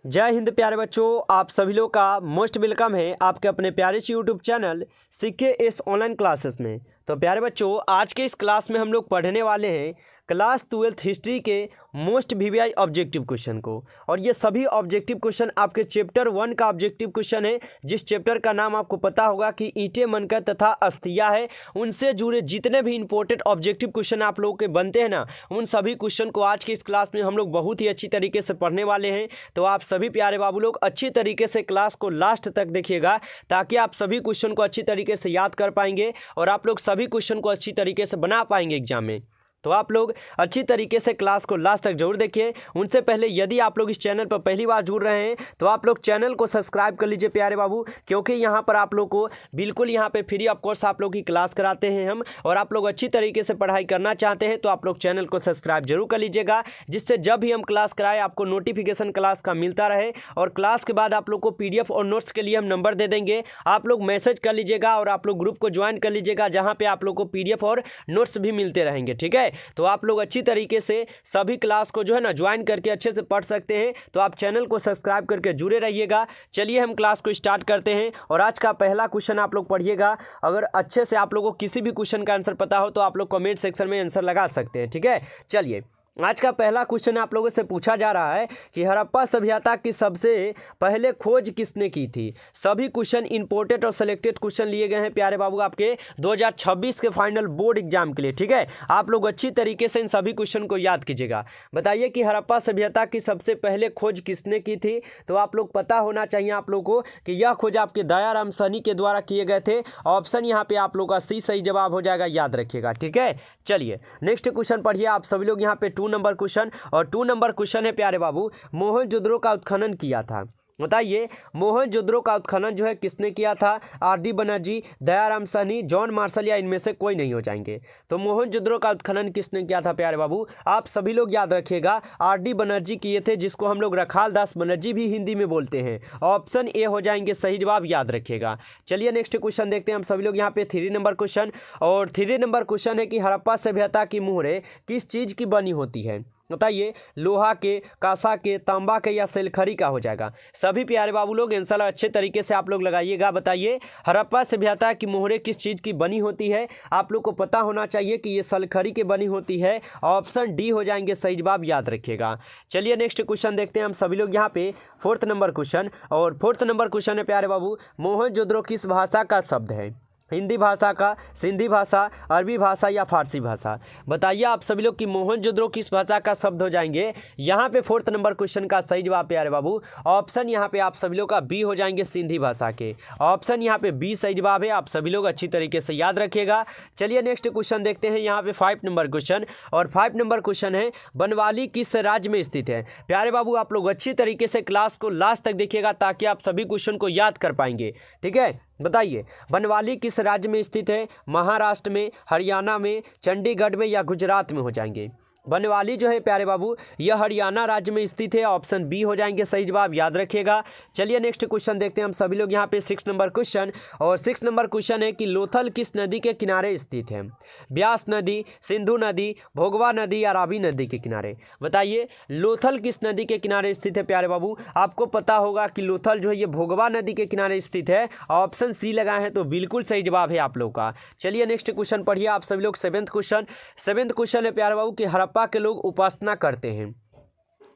जय हिंद प्यारे बच्चों, आप सभी लोग का मोस्ट वेलकम है आपके अपने प्यारे से यूट्यूब चैनल सीखे इस ऑनलाइन क्लासेस में। तो प्यारे बच्चों, आज के इस क्लास में हम लोग पढ़ने वाले हैं क्लास 12th हिस्ट्री के मोस्ट वीवीआई ऑब्जेक्टिव क्वेश्चन को। और ये सभी ऑब्जेक्टिव क्वेश्चन आपके चैप्टर 1 का ऑब्जेक्टिव क्वेश्चन है, जिस चैप्टर का नाम आपको पता होगा कि ईंटें मनकर तथा अस्थिया है। उनसे जुड़े जितने भी इंपॉर्टेंट ऑब्जेक्टिव क्वेश्चन आप लोगों के बनते हैं ना, उन सभी क्वेश्चन को आज के इस क्लास में हम लोग बहुत ही अच्छी तरीके से पढ़ने वाले हैं। तो आप सभी प्यारे बाबू लोग अच्छी तरीके से क्लास को लास्ट तक देखिएगा, ताकि आप सभी क्वेश्चन को अच्छी तरीके से याद कर पाएंगे और आप लोग सभी क्वेश्चन को अच्छी तरीके से बना पाएंगे एग्जाम में। तो आप लोग अच्छी तरीके से क्लास को लास्ट तक जरूर देखिए। उनसे पहले यदि आप लोग इस चैनल पर पहली बार जुड़ रहे हैं तो आप लोग चैनल को सब्सक्राइब कर लीजिए प्यारे बाबू, क्योंकि यहाँ पर आप लोग को बिल्कुल यहाँ पे फ्री ऑफ कोर्स आप लोग की क्लास कराते हैं हम। और आप लोग अच्छी तरीके से पढ़ाई करना चाहते हैं तो आप लोग चैनल को सब्सक्राइब जरूर कर लीजिएगा, जिससे जब भी हम क्लास कराएं आपको नोटिफिकेशन क्लास का मिलता रहे। और क्लास के बाद आप लोग को PDF और नोट्स के लिए हम नंबर दे देंगे, आप लोग मैसेज कर लीजिएगा और आप लोग ग्रुप को ज्वाइन कर लीजिएगा, जहाँ पे आप लोग को PDF और नोट्स भी मिलते रहेंगे। ठीक है, तो आप लोग अच्छी तरीके से सभी क्लास को जो है ना ज्वाइन करके अच्छे से पढ़ सकते हैं। तो आप चैनल को सब्सक्राइब करके जुड़े रहिएगा। चलिए हम क्लास को स्टार्ट करते हैं। और आज का पहला क्वेश्चन आप लोग पढ़िएगा। अगर अच्छे से आप लोगों को किसी भी क्वेश्चन का आंसर पता हो तो आप लोग कमेंट सेक्शन में आंसर लगा सकते हैं। ठीक है, चलिए आज का पहला क्वेश्चन आप लोगों से पूछा जा रहा है कि हड़प्पा सभ्यता की सबसे पहले खोज किसने की थी। सभी क्वेश्चन इंपोर्टेड और सिलेक्टेड क्वेश्चन लिए गए हैं प्यारे बाबू आपके 2026 के फाइनल बोर्ड एग्जाम के लिए। ठीक है, आप लोग अच्छी तरीके से इन सभी क्वेश्चन को याद कीजिएगा। बताइए कि हड़प्पा सभ्यता की सबसे पहले खोज किसने की थी। तो आप लोग पता होना चाहिए आप लोग को कि यह खोज आपके दयाराम साहनी के द्वारा किए गए थे। ऑप्शन यहाँ पे आप लोग का सी सही जवाब हो जाएगा, याद रखिएगा। ठीक है, चलिए नेक्स्ट क्वेश्चन पढ़िए आप सभी लोग। यहाँ पे 2 नंबर क्वेश्चन, और 2 नंबर क्वेश्चन है प्यारे बाबू, मोहनजोदड़ो का उत्खनन किया था। बताइए मोहनजोदड़ो का उत्खनन जो है किसने किया था। RD Banerjee, Dayaram Sahni, John Marshall, या इनमें से कोई नहीं हो जाएंगे। तो मोहनजोदड़ो का उत्खनन किसने किया था प्यारे बाबू, आप सभी लोग याद रखिएगा, RD बनर्जी किए थे, जिसको हम लोग रखाल दास बनर्जी भी हिंदी में बोलते हैं। ऑप्शन ए हो जाएंगे सही जवाब, याद रखिएगा। चलिए नेक्स्ट क्वेश्चन देखते हैं हम सभी लोग। यहाँ पे 3 नंबर क्वेश्चन, और 3 नंबर क्वेश्चन है कि हड़प्पा सभ्यता की मुहरें किस चीज़ की बनी होती है। बताइए लोहा के, कांसा के, तांबा के, या सेलखरी का हो जाएगा। सभी प्यारे बाबू लोग आंसर अच्छे तरीके से आप लोग लगाइएगा। बताइए हड़प्पा सभ्यता की मोहरें किस चीज़ की बनी होती है। आप लोग को पता होना चाहिए कि ये सलखरी की बनी होती है। ऑप्शन डी हो जाएंगे सही जवाब, याद रखिएगा। चलिए नेक्स्ट क्वेश्चन देखते हैं हम सभी लोग। यहाँ पे 4th नंबर क्वेश्चन, और 4th नंबर क्वेश्चन है प्यारे बाबू, मोहनजोदड़ो किस भाषा का शब्द है। हिंदी भाषा का, सिंधी भाषा, अरबी भाषा, या फारसी भाषा। बताइए आप सभी लोग कि मोहनजोदड़ो किस भाषा का शब्द हो जाएंगे। यहाँ पे 4th नंबर क्वेश्चन का सही जवाब प्यारे बाबू, ऑप्शन यहाँ पे आप सभी लोग का बी हो जाएंगे, सिंधी भाषा के। ऑप्शन यहाँ पे बी सही जवाब है, आप सभी लोग अच्छी तरीके से याद रखिएगा। चलिए नेक्स्ट क्वेश्चन देखते हैं। यहाँ पे 5 नंबर क्वेश्चन, और 5 नंबर क्वेश्चन है बनवाली किस राज्य में स्थित है। प्यारे बाबू आप लोग अच्छी तरीके से क्लास को लास्ट तक देखिएगा, ताकि आप सभी क्वेश्चन को याद कर पाएंगे। ठीक है, बताइए बनवाली किस राज्य में स्थित है। महाराष्ट्र में, हरियाणा में, चंडीगढ़ में, या गुजरात में हो जाएंगे। बनवाली जो है प्यारे बाबू यह हरियाणा राज्य में स्थित है। ऑप्शन बी हो जाएंगे सही जवाब, याद रखिएगा। चलिए नेक्स्ट क्वेश्चन देखते हैं हम सभी लोग। यहाँ पे 6 नंबर क्वेश्चन, और 6 नंबर क्वेश्चन है कि लोथल किस नदी के किनारे स्थित है। ब्यास नदी, सिंधु नदी, भोगवा नदी, या रावी नदी के किनारे। बताइए लोथल किस नदी के किनारे स्थित है प्यारे बाबू। आपको पता होगा कि लोथल जो है ये भोगवा नदी के किनारे स्थित है। ऑप्शन सी लगाए हैं तो बिल्कुल सही जवाब है आप लोग का। चलिए नेक्स्ट क्वेश्चन पढ़िए आप सभी लोग। 7th क्वेश्चन, 7th क्वेश्चन है प्यारे बाबू कि हड़प्पा के लोग उपासना करते हैं।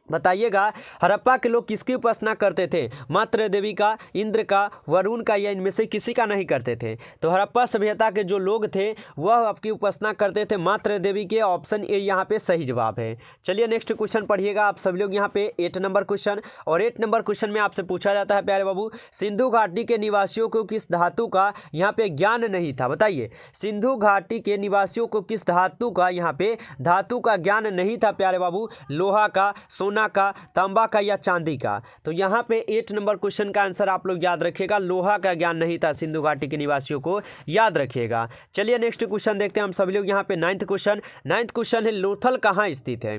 बताइएगा हड़प्पा के लोग किसकी उपासना करते थे। मात्र देवी का, इंद्र का, वरुण का, या इनमें से किसी का नहीं करते थे। तो हड़प्पा सभ्यता के जो लोग थे वह आपकी उपासना करते थे मात्र देवी के। ऑप्शन ए यहाँ पे सही जवाब है। चलिए नेक्स्ट क्वेश्चन पढ़िएगा आप सभी लोग। यहाँ पे 8 नंबर क्वेश्चन, और 8 नंबर क्वेश्चन में आपसे पूछा जाता है प्यारे बाबू, सिंधु घाटी के निवासियों को किस धातु का यहाँ पे ज्ञान नहीं था। बताइए सिंधु घाटी के निवासियों को किस धातु का यहाँ पे धातु का ज्ञान नहीं था प्यारे बाबू। लोहा का, सोना का, तांबा का, या चांदी का। तो यहाँ पे 8 नंबर क्वेश्चन का आंसर आप लोग याद रखिएगा, लोहा का ज्ञान नहीं था सिंधु घाटी के निवासियों को, याद रखिएगा। चलिए नेक्स्ट क्वेश्चन देखते हैं हम सभी लोग। यहाँ पे 9th क्वेश्चन, 9th क्वेश्चन है लोथल कहाँ स्थित है।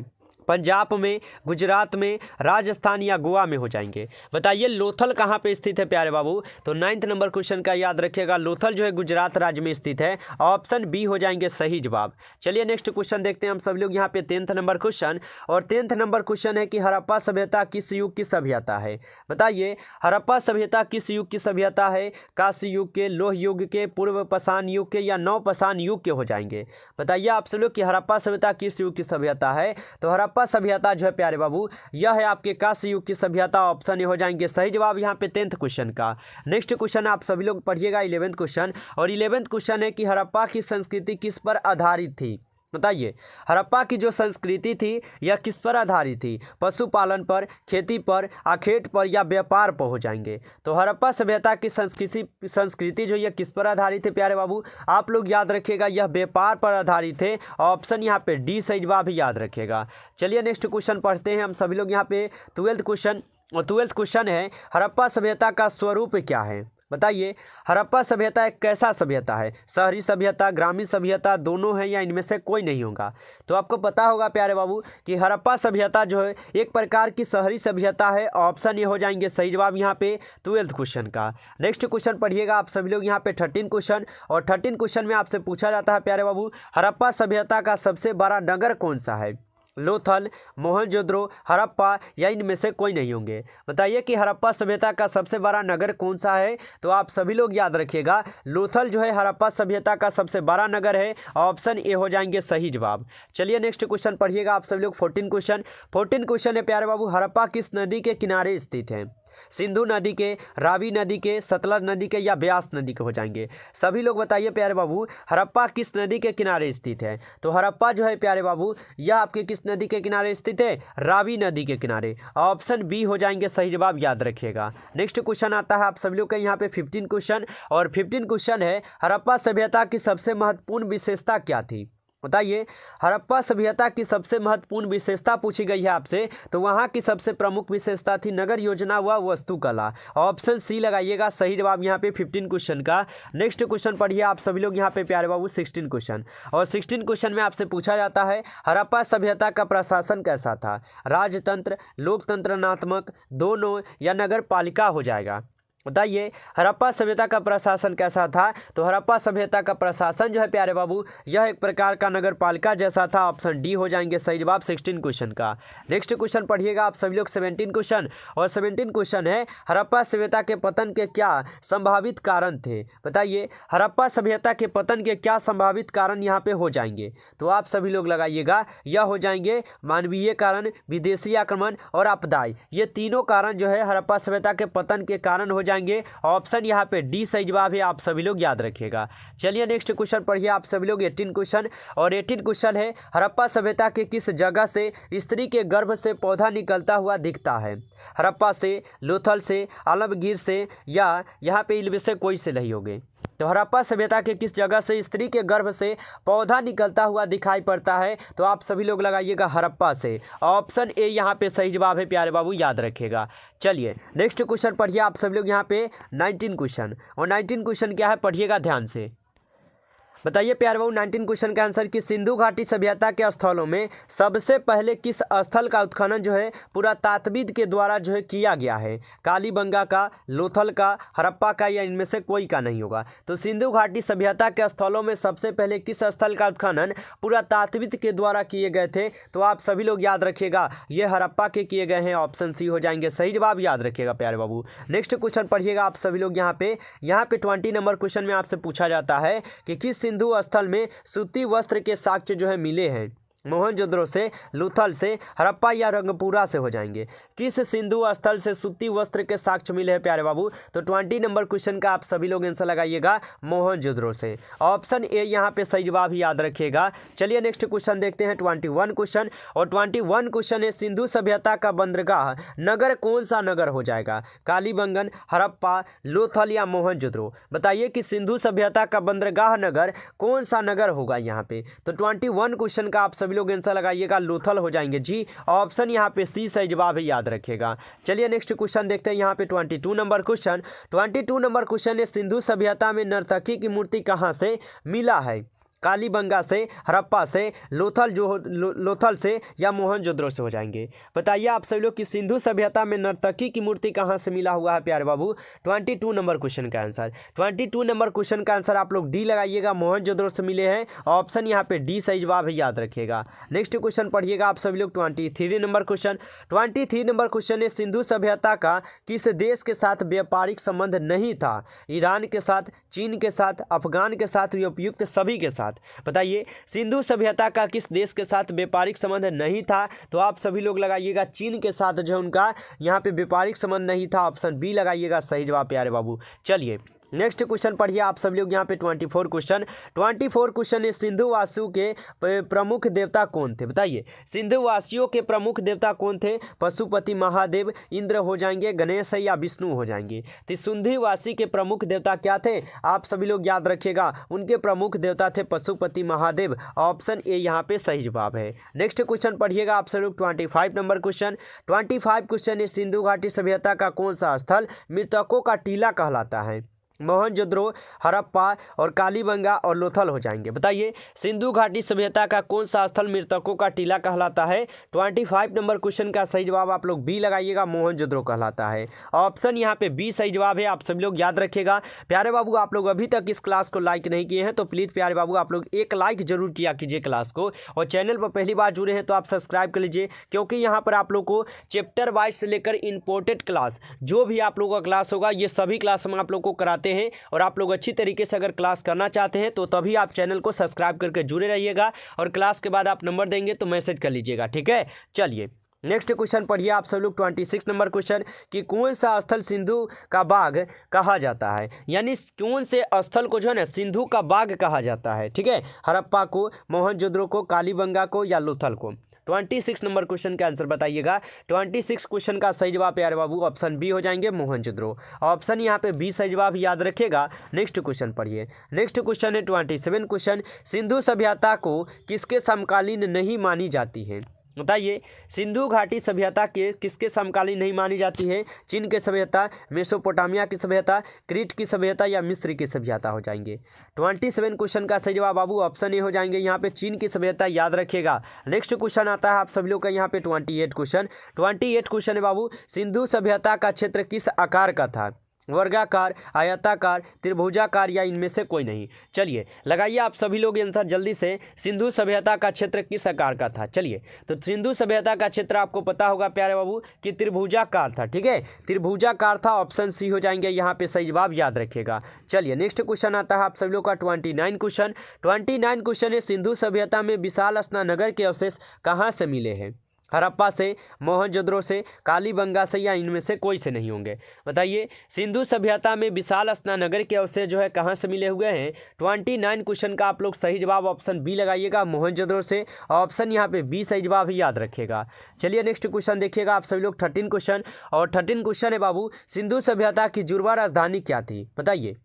पंजाब में, गुजरात में, राजस्थान या गोवा में हो जाएंगे। बताइए लोथल कहाँ पे स्थित है प्यारे बाबू? तो 9th नंबर क्वेश्चन का याद रखिएगा, लोथल जो है गुजरात राज्य में स्थित है। ऑप्शन बी हो जाएंगे सही जवाब। चलिए नेक्स्ट क्वेश्चन देखते हैं हम सभी लोग यहाँ पे 10th नंबर क्वेश्चन। और 10th नंबर क्वेश्चन है कि हड़प्पा सभ्यता किस युग की सभ्यता है? बताइए हड़प्पा सभ्यता किस युग की सभ्यता है? कांस्य युग के, लोह युग के, पूर्व पाषाण युग के या नवपाषाण युग के हो जाएंगे? बताइए आप सब लोग कि हड़प्पा सभ्यता किस युग की सभ्यता है? तो हड़प्पा सभ्यता जो है प्यारे बाबू यह है आपके कांस्य युग की सभ्यता। ऑप्शन ए हो जाएंगे सही जवाब यहाँ पे 10th क्वेश्चन का। नेक्स्ट क्वेश्चन आप सभी लोग पढ़िएगा 11th क्वेश्चन। और 11th क्वेश्चन है कि हड़प्पा की संस्कृति किस पर आधारित थी? बताइए हड़प्पा की जो संस्कृति थी यह किस पर आधारित थी? पशुपालन पर, खेती पर, आखेट पर या व्यापार पर हो जाएंगे? तो हड़प्पा सभ्यता की संस्कृति जो यह किस पर आधारित है प्यारे बाबू? आप लोग याद रखिएगा यह व्यापार पर आधारित है। ऑप्शन यहाँ पे डी सही जवाब ही याद रखिएगा। चलिए नेक्स्ट क्वेश्चन पढ़ते हैं हम सभी लोग यहाँ पे 12th क्वेश्चन। और 12th क्वेश्चन है हड़प्पा सभ्यता का स्वरूप क्या है? बताइए हड़प्पा सभ्यता एक कैसा सभ्यता है? शहरी सभ्यता, ग्रामीण सभ्यता, दोनों है या इनमें से कोई नहीं होगा? तो आपको पता होगा प्यारे बाबू कि हड़प्पा सभ्यता जो है एक प्रकार की शहरी सभ्यता है। ऑप्शन ये हो जाएंगे सही जवाब यहाँ पे 12th क्वेश्चन का। नेक्स्ट क्वेश्चन पढ़िएगा आप सभी लोग यहाँ पे 13 क्वेश्चन। और 13 क्वेश्चन में आपसे पूछा जाता है प्यारे बाबू हड़प्पा सभ्यता का सबसे बड़ा नगर कौन सा है? लोथल, मोहनजोदड़ो, हड़प्पा या इनमें से कोई नहीं होंगे? बताइए कि हड़प्पा सभ्यता का सबसे बड़ा नगर कौन सा है? तो आप सभी लोग याद रखिएगा लोथल जो है हड़प्पा सभ्यता का सबसे बड़ा नगर है। ऑप्शन ए हो जाएंगे सही जवाब। चलिए नेक्स्ट क्वेश्चन पढ़िएगा आप सभी लोग 14 क्वेश्चन। 14 क्वेश्चन है प्यारे बाबू हड़प्पा किस नदी के किनारे स्थित है? सिंधु नदी के, रावी नदी के, सतलज नदी के या ब्यास नदी के हो जाएंगे? सभी लोग बताइए प्यारे बाबू हड़प्पा किस नदी के किनारे स्थित है? तो हड़प्पा जो है प्यारे बाबू यह आपके किस नदी के किनारे स्थित है? रावी नदी के किनारे। ऑप्शन बी हो जाएंगे सही जवाब, याद रखिएगा। नेक्स्ट क्वेश्चन आता है आप सभी लोग का यहाँ पे 15 क्वेश्चन। और 15 क्वेश्चन है हड़प्पा सभ्यता की सबसे महत्वपूर्ण विशेषता क्या थी? बताइए हड़प्पा सभ्यता की सबसे महत्वपूर्ण विशेषता पूछी गई है आपसे। तो वहाँ की सबसे प्रमुख विशेषता थी नगर योजना व वास्तुकला। ऑप्शन सी लगाइएगा सही जवाब यहाँ पे 15 क्वेश्चन का। नेक्स्ट क्वेश्चन पढ़िए आप सभी लोग यहाँ पे प्यारे बाबू 16 क्वेश्चन। और 16 क्वेश्चन में आपसे पूछा जाता है हड़प्पा सभ्यता का प्रशासन कैसा था? राजतंत्र, लोकतंत्रनात्मक, दोनों या नगर पालिका हो जाएगा? बताइए हड़प्पा सभ्यता का प्रशासन कैसा था? तो हड़प्पा सभ्यता का प्रशासन जो है प्यारे बाबू यह एक प्रकार का नगर पालिका जैसा था। ऑप्शन डी हो जाएंगे सही जवाब 16 क्वेश्चन का। नेक्स्ट क्वेश्चन पढ़िएगा आप सभी लोग 17 क्वेश्चन। और 17 क्वेश्चन है हड़प्पा सभ्यता के पतन के क्या संभावित कारण थे? बताइए हड़प्पा सभ्यता के पतन के क्या संभावित कारण यहाँ पे हो जाएंगे? तो आप सभी लोग लगाइएगा यह हो जाएंगे मानवीय कारण, विदेशी आक्रमण और आपदाएं। ये तीनों कारण जो है हड़प्पा सभ्यता के पतन के कारण हो जाएंगे। ऑप्शन यहाँ पे डी सही जवाब है, आप सभी लोग याद रखिएगा। चलिए नेक्स्ट क्वेश्चन पढ़िए आप सभी लोग 18 क्वेश्चन। और 18 क्वेश्चन है हड़प्पा सभ्यता के किस जगह से स्त्री के गर्भ से पौधा निकलता हुआ दिखता है? हड़प्पा से, लोथल से, आलमगीर से या यहाँ पे इनमें से कोई से नहीं होंगे? तो हड़प्पा सभ्यता के किस जगह से स्त्री के गर्भ से पौधा निकलता हुआ दिखाई पड़ता है? तो आप सभी लोग लगाइएगा हड़प्पा से। ऑप्शन ए यहाँ पे सही जवाब है प्यारे बाबू, याद रखिएगा। चलिए नेक्स्ट क्वेश्चन पढ़िए आप सभी लोग यहाँ पे 19 क्वेश्चन। और 19 क्वेश्चन क्या है पढ़िएगा ध्यान से। बताइए प्यारे बाबू 19 क्वेश्चन का आंसर कि सिंधु घाटी सभ्यता के स्थलों में सबसे पहले किस स्थल का उत्खनन जो है पुरातात्विद के द्वारा जो है किया गया है? कालीबंगा का, लोथल का, हड़प्पा का या इनमें से कोई का नहीं होगा? तो सिंधु घाटी सभ्यता के स्थलों में सबसे पहले किस स्थल का उत्खनन पुरातात्विद के द्वारा किए गए थे? तो आप सभी लोग याद रखिएगा ये हड़प्पा के किए गए हैं। ऑप्शन सी हो जाएंगे सही जवाब, याद रखिएगा प्यारे बाबू। नेक्स्ट क्वेश्चन पढ़िएगा आप सभी लोग यहाँ पे 20 नंबर क्वेश्चन में आपसे पूछा जाता है कि किस सिंधु स्थल में सूती वस्त्र के साक्ष्य जो है मिले हैं? मोहनजोदड़ो से, लोथल से, हड़प्पा या रंगपुरा से हो जाएंगे? किस सिंधु स्थल से सूती वस्त्र के साक्ष्य मिले हैं प्यारे बाबू? तो 20 नंबर क्वेश्चन का आप सभी लोग आंसर लगाइएगा मोहनजोदड़ो से। ऑप्शन ए यहाँ पे सही जवाब ही याद रखिएगा। चलिए नेक्स्ट क्वेश्चन देखते हैं 21 क्वेश्चन। और 21 क्वेश्चन है सिंधु सभ्यता का बंदरगाह नगर कौन सा नगर हो जाएगा? कालीबंगन, हड़प्पा, लोथल या मोहनजोदड़ो? बताइए कि सिंधु सभ्यता का बंदरगाह नगर कौन सा नगर होगा यहाँ पे? तो 21 क्वेश्चन का आप सभी लोग आंसर लगाइएगा लोथल हो जाएंगे जी। ऑप्शन यहाँ पे सी सही जवाब है, याद रखिएगा। चलिए नेक्स्ट क्वेश्चन देखते हैं यहाँ पे 22 नंबर क्वेश्चन। 22 नंबर क्वेश्चन है सिंधु सभ्यता में नर्तकी की मूर्ति कहाँ से मिला है? कालीबंगा से, हड़प्पा से, लोथल से या मोहनजोदड़ो से हो जाएंगे। बताइए आप सभी लोग कि सिंधु सभ्यता में नर्तकी की मूर्ति कहाँ से मिला हुआ है प्यारे बाबू। 22 नंबर क्वेश्चन का आंसर, 22 नंबर क्वेश्चन का आंसर आप लोग डी लगाइएगा, मोहनजोदड़ो से मिले हैं। ऑप्शन यहाँ पे डी सही जवाब है, याद रखिएगा। नेक्स्ट क्वेश्चन पढ़िएगा आप सभी लोग 23 नंबर क्वेश्चन। 23 नंबर क्वेश्चन है सिंधु सभ्यता का किस देश के साथ व्यापारिक संबंध नहीं था। ईरान के साथ, चीन के साथ, अफगान के साथ, उपयुक्त सभी के साथ। बताइए सिंधु सभ्यता का किस देश के साथ व्यापारिक संबंध नहीं था, तो आप सभी लोग लगाइएगा चीन के साथ जो उनका यहाँ पे व्यापारिक संबंध नहीं था। ऑप्शन बी लगाइएगा सही जवाब प्यारे बाबू। चलिए नेक्स्ट क्वेश्चन पढ़िए आप सब लोग यहाँ पे 24 क्वेश्चन है सिंधु वासियों के प्रमुख देवता कौन थे। बताइए सिंधु वासियों के प्रमुख देवता कौन थे। पशुपति महादेव, इंद्र हो जाएंगे, गणेश या विष्णु हो जाएंगे। तो सिंधु वासी के प्रमुख देवता क्या थे, आप सभी लोग याद रखिएगा, उनके प्रमुख देवता थे पशुपति महादेव। ऑप्शन ए यहाँ पे सही जवाब है। नेक्स्ट क्वेश्चन पढ़िएगा आप सब लोग 25 नंबर क्वेश्चन। 25 क्वेश्चन है सिंधु घाटी सभ्यता का कौन सा स्थल मृतकों का टीला कहलाता है। मोहनजोदड़ो, हड़प्पा और कालीबंगा और लोथल हो जाएंगे। बताइए सिंधु घाटी सभ्यता का कौन सा स्थल मृतकों का टीला कहलाता है। 25 नंबर क्वेश्चन का सही जवाब आप लोग बी लगाइएगा, मोहनजोदड़ो कहलाता है। ऑप्शन यहाँ पे बी सही जवाब है, आप सभी लोग याद रखिएगा। प्यारे बाबू आप लोग अभी तक इस क्लास को लाइक नहीं किए हैं तो प्लीज़ प्यारे बाबू आप लोग एक लाइक जरूर किया कीजिए क्लास को, और चैनल पर पहली बार जुड़े हैं तो आप सब्सक्राइब कर लीजिए, क्योंकि यहाँ पर आप लोग को चैप्टर वाइज से लेकर इंपोर्टेंट क्लास जो भी आप लोगों का क्लास होगा ये सभी क्लास हम आप लोग को कराते हैं। और आप लोग अच्छी तरीके से अगर क्लास करना चाहते हैं तो तभी आप चैनल को सब्सक्राइब करके जुड़े रहिएगा, और क्लास के बाद आप नंबर देंगे तो मैसेज कर लीजिएगा, ठीक है। चलिए नेक्स्ट क्वेश्चन पढ़िए आप सब लोग 26 नंबर क्वेश्चन कि कौन सा स्थल सिंधु का बाग कहा जाता है। यानी कौन से स्थल को जो है ना सिंधु का बाग कहा जाता है, ठीक है। हड़प्पा को, मोहनजोदड़ो को, कालीबंगा को या लोथल को। 26 नंबर क्वेश्चन का आंसर बताइएगा। 26 क्वेश्चन का सही जवाब प्यारे बाबू ऑप्शन बी हो जाएंगे, मोहनजोदड़ो। ऑप्शन यहाँ पे बी सही जवाब याद रखिएगा। नेक्स्ट क्वेश्चन पढ़िए। नेक्स्ट क्वेश्चन है 27 क्वेश्चन सिंधु सभ्यता को किसके समकालीन नहीं मानी जाती है। बताइए सिंधु घाटी सभ्यता के किसके समकालीन नहीं मानी जाती है। चीन की सभ्यता, मेसोपोटामिया की सभ्यता, क्रीट की सभ्यता या मिस्र की सभ्यता हो जाएंगे। 27 क्वेश्चन का सही जवाब बाबू ऑप्शन ए हो जाएंगे, यहाँ पे चीन की सभ्यता याद रखिएगा। नेक्स्ट क्वेश्चन आता है आप सभी लोग का यहाँ पे 28 क्वेश्चन। 28 क्वेश्चन है बाबू सिंधु सभ्यता का क्षेत्र किस आकार का था। वर्गाकार, आयताकार, त्रिभुजाकार या इनमें से कोई नहीं। चलिए लगाइए आप सभी लोग आंसर जल्दी से। सिंधु सभ्यता का क्षेत्र किस आकार का था। चलिए तो सिंधु सभ्यता का क्षेत्र आपको पता होगा प्यारे बाबू कि त्रिभुजाकार था, ठीक है, त्रिभुजाकार था। ऑप्शन सी हो जाएंगे यहाँ पे सही जवाब याद रखिएगा। चलिए नेक्स्ट क्वेश्चन आता है आप सभी लोग का 29 क्वेश्चन। 29 क्वेश्चन है सिंधु सभ्यता में विशाल स्नानगर के अवशेष कहाँ से मिले हैं। हड़प्पा से, मोहनजोदड़ो से, कालीबंगा से या इनमें से कोई से नहीं होंगे। बताइए सिंधु सभ्यता में विशाल स्नानगर के अवशेष जो है कहाँ से मिले हुए हैं। 29 क्वेश्चन का आप लोग सही जवाब ऑप्शन बी लगाइएगा, मोहनजोदड़ो से। ऑप्शन यहाँ पे बी सही जवाब ही याद रखिएगा। चलिए नेक्स्ट क्वेश्चन देखिएगा आप सभी लोग 13 क्वेश्चन। और 13 क्वेश्चन है बाबू सिंधु सभ्यता की जुड़वा राजधानी क्या थी। बताइए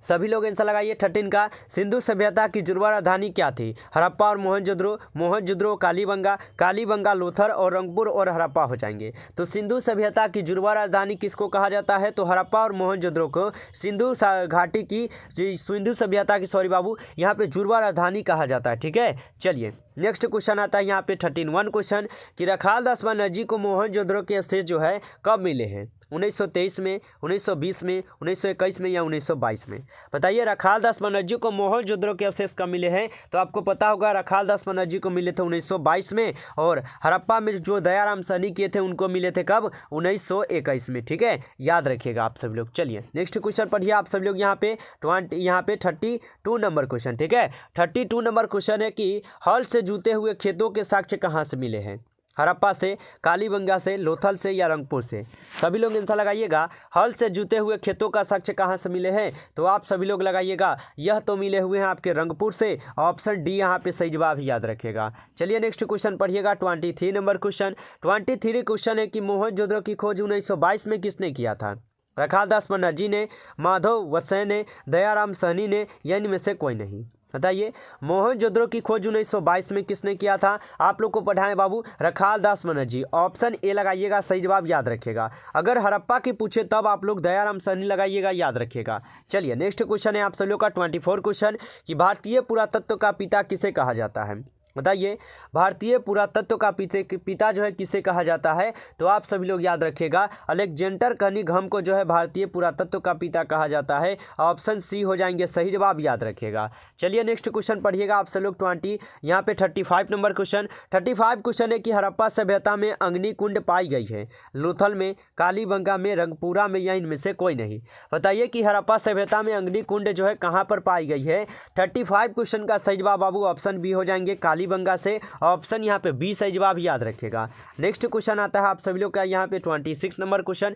सभी लोग आंसर लगाइए 13 का। सिंधु सभ्यता की जुड़वा राजधानी क्या थी। हड़प्पा और मोहनजोदड़ो, मोहनजोदड़ो कालीबंगा, कालीबंगा लोथल और रंगपुर और हड़प्पा हो जाएंगे। तो सिंधु सभ्यता की जुड़वा राजधानी किसको कहा जाता है, तो हड़प्पा और मोहनजोदड़ो को सिंधु घाटी की सिंधु सभ्यता की सॉरी बाबू यहाँ पे जुड़वा राजधानी कहा जाता है, ठीक है। चलिए नेक्स्ट क्वेश्चन आता है यहाँ पे 31 क्वेश्चन कि रखालदास बनर्जी को मोहनजोदड़ो के अवशेष जो है कब मिले हैं। 1923 में, 1920 में, 1921 में या 1922 में। बताइए रखालदास बनर्जी को मोहनजोदड़ो के अवशेष कब मिले हैं, तो आपको पता होगा रखालदास बनर्जी को मिले थे 1922 में, और हड़प्पा में जो दयाराम सहनी किए थे उनको मिले थे कब, 1921 में, ठीक है, याद रखिएगा आप सब लोग। चलिए नेक्स्ट क्वेश्चन पढ़िए आप सब लोग यहाँ पे 32 नंबर क्वेश्चन, ठीक है। 32 नंबर क्वेश्चन है कि हल से जूते हुए खेतों के साक्ष्य कहाँ से मिले हैं। हड़प्पा से, कालीबंगा से, लोथल से या रंगपुर से। सभी लोग आंसर लगाइएगा। हल से जूते हुए खेतों का साक्ष्य कहाँ से मिले हैं, तो आप सभी लोग लगाइएगा यह तो मिले हुए हैं आपके रंगपुर से। ऑप्शन डी यहाँ पे सही जवाब ही याद रखिएगा। चलिए नेक्स्ट क्वेश्चन पढ़िएगा 23 नंबर क्वेश्चन। 23 क्वेश्चन है कि मोहनजोदड़ो की खोज 1922 में किसने किया था। रखालदास बनर्जी ने, माधव वत्सय ने, दयाराम सहनी ने या इनमें से कोई नहीं। बताइए। मोहनजोदड़ो की खोज 1922 में किसने किया था? आप लोग को पढ़ाएं बाबू रखाल दास बनर्जी। ऑप्शन ए लगाइएगा, सही जवाब याद रखिएगा। अगर हड़प्पा की पूछे तब आप लोग दयाराम सरनी लगाइएगा, याद रखिएगा। चलिए नेक्स्ट क्वेश्चन है आप सभी लोग का 24 क्वेश्चन कि भारतीय पुरातत्व का पिता किसे कहा जाता है? बताइए, भारतीय पुरातत्व का पिता जो है किसे कहा जाता है? तो आप सभी लोग याद रखिएगा, अलेक्जेंडर कनिंघम को जो है भारतीय पुरातत्व का पिता कहा जाता है। ऑप्शन सी हो जाएंगे सही जवाब, याद रखिएगा। चलिए नेक्स्ट क्वेश्चन पढ़िएगा आप सभी लोग 20 यहाँ पे 35 नंबर क्वेश्चन। 35 क्वेश्चन है कि हड़प्पा सभ्यता में अग्निकुंड पाई गई है? लोथल में, कालीबंगा में, रंगपुरा में या इनमें से कोई नहीं? बताइए कि हड़प्पा सभ्यता में अग्निकुंड जो है कहाँ पर पाई गई है? 35 क्वेश्चन का सही जवाब बाबू ऑप्शन बी हो जाएंगे, कालीबंगा से। ऑप्शन यहाँ पे बी सही जवाब, याद रखिएगा। नेक्स्ट क्वेश्चन आता है आप सभी लोग का यहाँ पे 36 नंबर क्वेश्चन,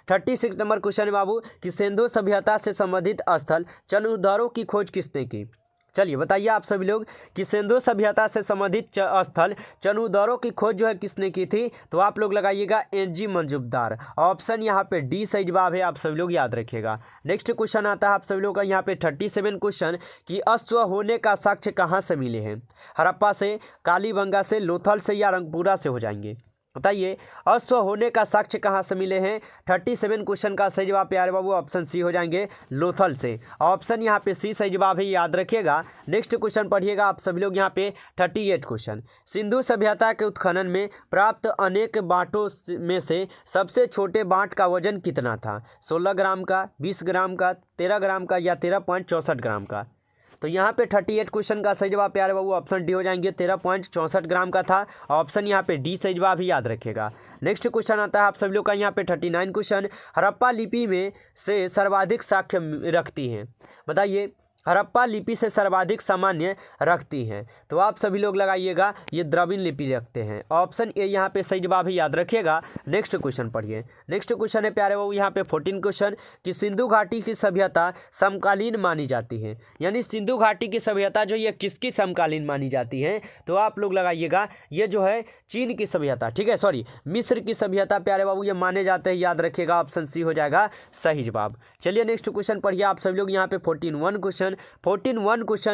36 नंबर क्वेश्चन है बाबू कि सिंधु सभ्यता से संबंधित स्थल चनुदरों की खोज किसने की? चलिए बताइए आप सभी लोग कि सिंधु सभ्यता से संबंधित स्थल चनुदरों की खोज जो है किसने की थी? तो आप लोग लगाइएगा एनजी मंजूमदार। ऑप्शन यहाँ पे डी सही जवाब है, आप सभी लोग याद रखिएगा। नेक्स्ट क्वेश्चन आता है आप सभी लोग का यहाँ पे 37 क्वेश्चन कि अश्व होने का साक्ष्य कहाँ से मिले हैं? हड़प्पा से, कालीबंगा से, लोथल से या रंगपुरा से हो जाएंगे? बताइए, अश्व होने का साक्ष्य कहाँ से मिले हैं? 37 क्वेश्चन का सही जवाब प्यारे बाबू ऑप्शन सी हो जाएंगे, लोथल से। ऑप्शन यहाँ पे सी सही जवाब है, याद रखिएगा। नेक्स्ट क्वेश्चन पढ़िएगा आप सभी लोग यहाँ पे 38 क्वेश्चन। सिंधु सभ्यता के उत्खनन में प्राप्त अनेक बांटों में से सबसे छोटे बांट का वजन कितना था? 16 ग्राम का, 20 ग्राम का, 13 ग्राम का या 13.64 ग्राम का? तो यहाँ पे 38 क्वेश्चन का सही जवाब प्यारे बाबू ऑप्शन डी हो जाएंगे, 13.64 ग्राम का था। ऑप्शन यहाँ पे डी सही जवाब ही, याद रखेगा। नेक्स्ट क्वेश्चन आता है आप सभी लोग का यहाँ पे 39 क्वेश्चन, हड़प्पा लिपि में से सर्वाधिक साक्ष्य रखती हैं? बताइए, हड़प्पा लिपि से सर्वाधिक सामान्य रखती हैं? तो आप सभी लोग लगाइएगा ये द्रविड़ लिपि रखते हैं। ऑप्शन ए यहाँ पे सही जवाब ही, याद रखिएगा। नेक्स्ट क्वेश्चन पढ़िए। नेक्स्ट क्वेश्चन है प्यारे बाबू यहाँ पे 14 क्वेश्चन कि सिंधु घाटी की सभ्यता समकालीन मानी जाती है? यानी सिंधु घाटी की सभ्यता जो ये किसकी समकालीन मानी जाती है? तो आप लोग लगाइएगा ये जो है चीन की सभ्यता, ठीक है, सॉरी मिस्र की सभ्यता प्यारे बाबू ये माने जाते हैं, याद रखिएगा। ऑप्शन सी हो जाएगा सही जवाब। चलिए नेक्स्ट क्वेश्चन पढ़िए आप सभी लोग यहाँ पे 14 क्वेश्चन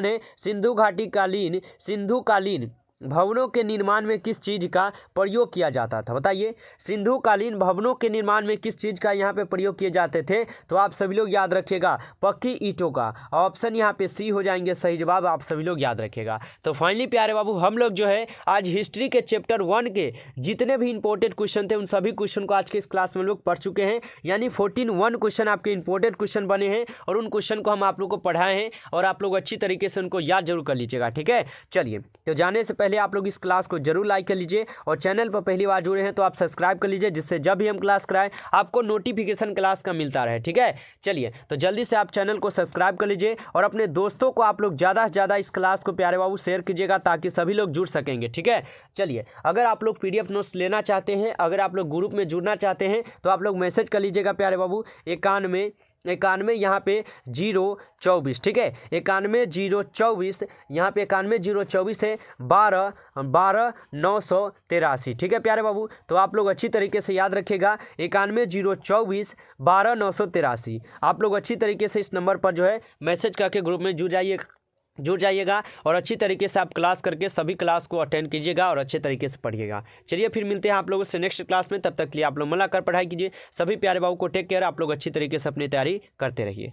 है सिंधु कालीन भवनों के निर्माण में किस चीज़ का प्रयोग किया जाता था? बताइए, सिंधुकालीन भवनों के निर्माण में किस चीज़ का यहाँ पे प्रयोग किए जाते थे? तो आप सभी लोग याद रखिएगा पक्की ईंटों का। ऑप्शन यहाँ पे सी हो जाएंगे सही जवाब, आप सभी लोग याद रखिएगा। तो फाइनली प्यारे बाबू हम लोग जो है आज हिस्ट्री के चैप्टर 1 के जितने भी इंपॉर्टेंट क्वेश्चन थे उन सभी क्वेश्चन को आज के इस क्लास में हम लोग पढ़ चुके हैं। यानी 14 क्वेश्चन आपके इंपॉर्टेंट क्वेश्चन बने हैं और उन क्वेश्चन को हम आप लोग को पढ़ाए हैं और आप लोग अच्छी तरीके से उनको याद जरूर कर लीजिएगा, ठीक है। चलिए तो जाने से पहले आप लोग इस क्लास को जरूर लाइक कर लीजिए और चैनल पर पहली बार जुड़े हैं तो आप सब्सक्राइब कर लीजिए, जिससे जब भी हम क्लास कराएं आपको नोटिफिकेशन क्लास का मिलता रहे, ठीक है। चलिए तो जल्दी से आप चैनल को सब्सक्राइब कर लीजिए और अपने दोस्तों को आप लोग ज़्यादा से ज़्यादा इस क्लास को प्यारे बाबू शेयर कीजिएगा ताकि सभी लोग जुड़ सकेंगे, ठीक है। चलिए अगर आप लोग PDF नोट्स लेना चाहते हैं, अगर आप लोग ग्रुप में जुड़ना चाहते हैं तो आप लोग मैसेज कर लीजिएगा प्यारे बाबू 91 यहाँ पे 024, ठीक है, 91 यहाँ पे 91 है 12 983, ठीक है प्यारे बाबू। तो आप लोग अच्छी तरीके से याद रखिएगा 91 12 983। आप लोग अच्छी तरीके से इस नंबर पर जो है मैसेज करके ग्रुप में जुड़ जाइएगा और अच्छी तरीके से आप क्लास करके सभी क्लास को अटेंड कीजिएगा और अच्छे तरीके से पढ़िएगा। चलिए फिर मिलते हैं आप लोगों से नेक्स्ट क्लास में, तब तक के लिए आप लोग मिलकर पढ़ाई कीजिए। सभी प्यारे बाबू को टेक केयर, आप लोग अच्छी तरीके से अपनी तैयारी करते रहिए।